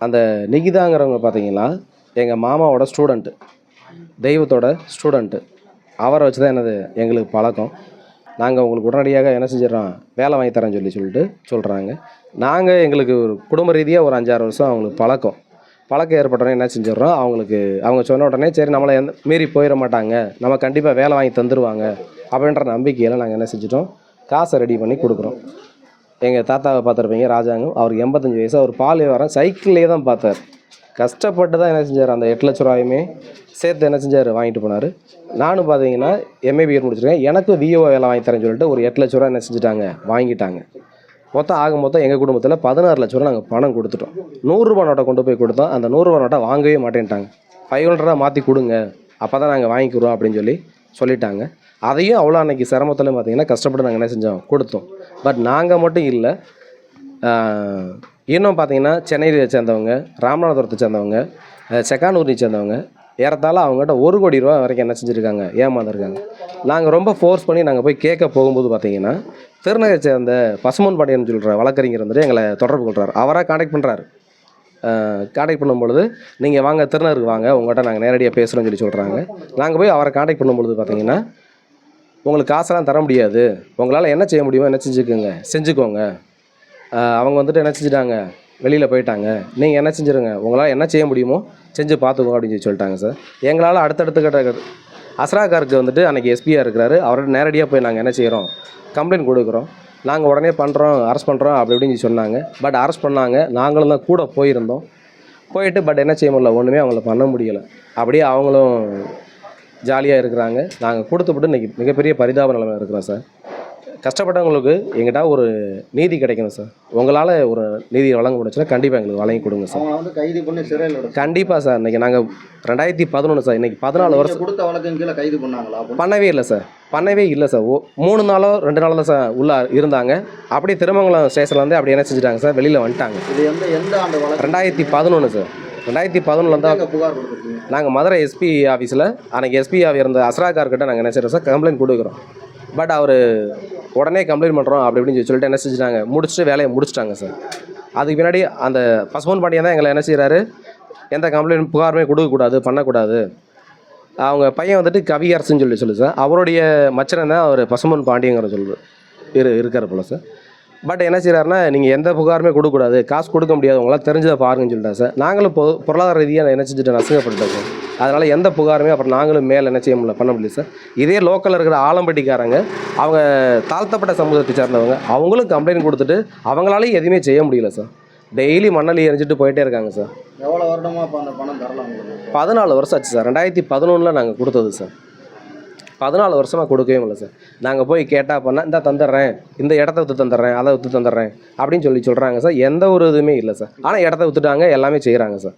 அந்த நிகிதாங்கிறவங்க பார்த்தீங்கன்னா எங்கள் மாமாவோட ஸ்டூடெண்ட்டு, தெய்வத்தோட ஸ்டூடெண்ட்டு. அவரை வச்சு தான் எங்களுக்கு பழக்கம். நாங்கள் உங்களுக்கு உடனடியாக என்ன செஞ்சிடறோம், வேலை வாங்கி தரேன்னு சொல்லிட்டு சொல்கிறாங்க. நாங்கள் எங்களுக்கு ஒரு குடும்ப ரீதியாக ஒரு 5-6 வருஷம் அவங்களுக்கு பழக்கம் ஏற்பட்டோன்னே என்ன செஞ்சிடறோம், அவங்க சொன்ன உடனே சரி நம்மளை மீறி போயிட மாட்டாங்க, நம்ம கண்டிப்பாக வேலை வாங்கி தந்துடுவாங்க அப்படின்ற நம்பிக்கையில் நாங்கள் என்ன செஞ்சிட்டோம், காசை ரெடி பண்ணி கொடுக்குறோம். எங்கள் தாத்தாவை பார்த்துருப்பீங்க, ராஜாங்கம். அவருக்கு 85 வயசு. அவர் பால் வியாபாரம் சைக்கிள்லேயே தான் பார்த்தார். கஷ்டப்பட்டு தான் என்ன செஞ்சார், அந்த 8 லட்ச ரூபாயுமே சேர்த்து என்ன செஞ்சார், வாங்கிட்டு போனார். நானும் பார்த்தீங்கன்னா எம்ஏபிஎட் முடிச்சிருக்கேன். எனக்கும் விஓ வேலை வாங்கி தரேன்னு சொல்லிட்டு ஒரு 8 லட்ச ரூபா என்ன செஞ்சுட்டாங்க, வாங்கிட்டாங்க. மொத்தம் எங்கள் குடும்பத்தில் 16 லட்ச ரூபா நாங்கள் பணம் கொடுத்துட்டோம். 100 ரூபா நோட்டை கொண்டு போய் கொடுத்தோம். அந்த 100 ரூபா நோட்டை வாங்கவே மாட்டேன்ட்டாங்க. 500 மாற்றி கொடுங்க, அப்போ தான் நாங்கள் வாங்கிக்கிறோம் அப்படின்னு சொல்லிட்டாங்க. அதையும் அவ்வளோ அன்றைக்கி சிரமத்தில் பார்த்தீங்கன்னா கஷ்டப்பட்டு நாங்கள் என்ன செஞ்சோம், கொடுத்தோம். பட் நாங்கள் மட்டும் இல்லை, இன்னும் பார்த்தீங்கன்னா சென்னையை சேர்ந்தவங்க, ராமநாதபுரத்தை சேர்ந்தவங்க, செக்கானூரை சேர்ந்தவங்க ஏறத்தாழ அவங்ககிட்ட 1 கோடி ரூபா வரைக்கும் என்ன செஞ்சுருக்காங்க, ஏமாந்துருக்காங்க. நாங்கள் ரொம்ப ஃபோர்ஸ் பண்ணி நாங்கள் போய் கேட்க போகும்போது பார்த்தீங்கன்னா திருநகரை சேர்ந்த பசுமன் பாண்டியன் சொல்கிற வழக்கறிஞர் வந்துட்டு எங்களை தொடர்பு கொள்கிறார். அவராக கான்டாக்ட் பண்ணுறாரு. கான்டாக்ட் பண்ணும்பொழுது நீங்கள் வாங்க, திருநகருக்கு வாங்க, உங்கள்கிட்ட நாங்கள் நேரடியாக பேசுகிறோன்னு சொல்கிறாங்க. நாங்கள் போய் அவரை கான்டாக்ட் பண்ணும்பொழுது பார்த்தீங்கன்னா உங்களுக்கு காசெல்லாம் தர முடியாது, உங்களால் என்ன செய்ய முடியுமோ என்ன செஞ்சுக்கோங்க. அவங்க வந்துட்டு என்ன செஞ்சுட்டாங்க, வெளியில் போயிட்டாங்க. நீங்கள் என்ன செஞ்சுருங்க, உங்களால் என்ன செய்ய முடியுமோ செஞ்சு பார்த்துக்கோங்க அப்படின்னு சொல்லிட்டாங்க சார். எங்களால் அடுத்தடுத்து கட்ட அஸ்ராகாருக்கு வந்துட்டு அன்றைக்கி எஸ்பியாக இருக்கிறாரு. அவர்கிட்ட நேரடியாக போய் நாங்கள் என்ன செய்கிறோம், கம்ப்ளைண்ட் கொடுக்குறோம். நாங்கள் உடனே பண்ணுறோம், அரெஸ்ட் பண்ணுறோம் அப்படி இப்படின்னு சொன்னாங்க. பட் அரெஸ்ட் பண்ணாங்க. நாங்களும் தான் கூட போயிட்டு பட் என்ன செய்ய முடியல, ஒன்றுமே அவங்கள பண்ண முடியலை. அப்படியே அவங்களும் ஜாலியாக இருக்கிறாங்க. நாங்கள் கொடுத்துப்பட்டு இன்றைக்கி மிகப்பெரிய பரிதாப நிலைமை இருக்கிறோம் சார். கஷ்டப்பட்டவங்களுக்கு எங்கிட்ட ஒரு நீதி கிடைக்கணும் சார். உங்களால் ஒரு நீதி வழங்க முடிச்சுன்னா கண்டிப்பாக எங்களுக்கு வழங்கி கொடுங்க சார். கைது பண்ணி சிறையில் கண்டிப்பாக சார். இன்றைக்கி நாங்கள் 2011 சார், இன்றைக்கி 14 வருஷம் கொடுத்த வழக்கின் கீழே கைது பண்ணாங்களா? பண்ணவே இல்லை சார். 3 நாளோ 2 நாளோ தான் சார் உள்ளே இருந்தாங்க. அப்படியே திருமங்கலம் ஸ்டேஷனில் வந்து அப்படி என்ன செஞ்சுட்டாங்க சார், வெளியில் வந்துட்டாங்க. இது எந்த ஆண்டு வழக்கு? 2011 சார். 2011 தான் புகார் கொடுத்துருக்கீங்க. நாங்கள் மதுரை எஸ்பி ஆஃபீஸில் அன்றைக்கி எஸ்பியாக இருந்த அஸ்ராகார்கிட்ட நாங்கள் என்ன செய்கிறோம் சார், கம்ப்ளைண்ட் கொடுக்குறோம். பட் அவர் உடனே கம்ப்ளைண்ட் பண்ணுறோம் அப்படி இப்படின்னு சொல்லிட்டு என்ன செஞ்சுட்டாங்க, வேலையை முடிச்சிட்டாங்க சார். அதுக்கு பின்னாடி அந்த பசுமன் பாண்டியன் தான் எங்களை என்ன செய்கிறாரு, எந்த கம்ப்ளைண்ட் புகாருமே கொடுக்கக்கூடாது, பண்ணக்கூடாது. அவங்க பையன் வந்துட்டு கவியரசுன்னு சொல்லி சார், அவருடைய மச்சனை தான் அவர் பசுமன் பாண்டியங்கிற இருக்கார் போல சார். பட் என்ன செய்கிறாருன்னா, நீங்கள் எந்த புகாருமே கொடுக்கக்கூடாது, காசு கொடுக்க முடியாது, உங்களால் தெரிஞ்சதை பாருங்கன்னு சொல்லிட்டாங்க சார். நாங்களும் பொருளாதார ரீதியாக என்ன செஞ்சுட்டு நசுங்கப்பட்டுட்டோம் சார். அதனால் எந்த புகாருமே அப்புறம் நாங்களும் மேலே என்ன பண்ண முடியல சார். இதே லோக்கலில் இருக்கிற ஆலம்பட்டிக்காரங்க, அவங்க தாழ்த்தப்பட்ட சமூகத்தை சேர்ந்தவங்க, அவங்களும் கம்ப்ளைண்ட் கொடுத்துட்டு அவங்களாலையும் எதுவுமே செய்ய முடியல சார். டெய்லி மண்ணலி எரிஞ்சிட்டு போயிட்டே இருக்காங்க சார். எவ்வளோ வருடமாக இப்போ அந்த பணம் தரலாம்? 14 வருஷம் ஆச்சு சார். 2011 நாங்கள் கொடுத்தது சார். 14 வருஷமாக கொடுக்கவே முடியல சார். நாங்கள் போய் கேட்டால் பண்ணால் இந்த தந்துடுறேன், இந்த இடத்த விற்று தந்துடுறேன், அதை விற்று தந்துடுறேன் அப்படின்னு சொல்கிறாங்க சார். எந்த ஒரு இதுவுமே இல்லை சார். ஆனால் இடத்த விற்றுட்டாங்க, எல்லாமே செய்கிறாங்க சார்.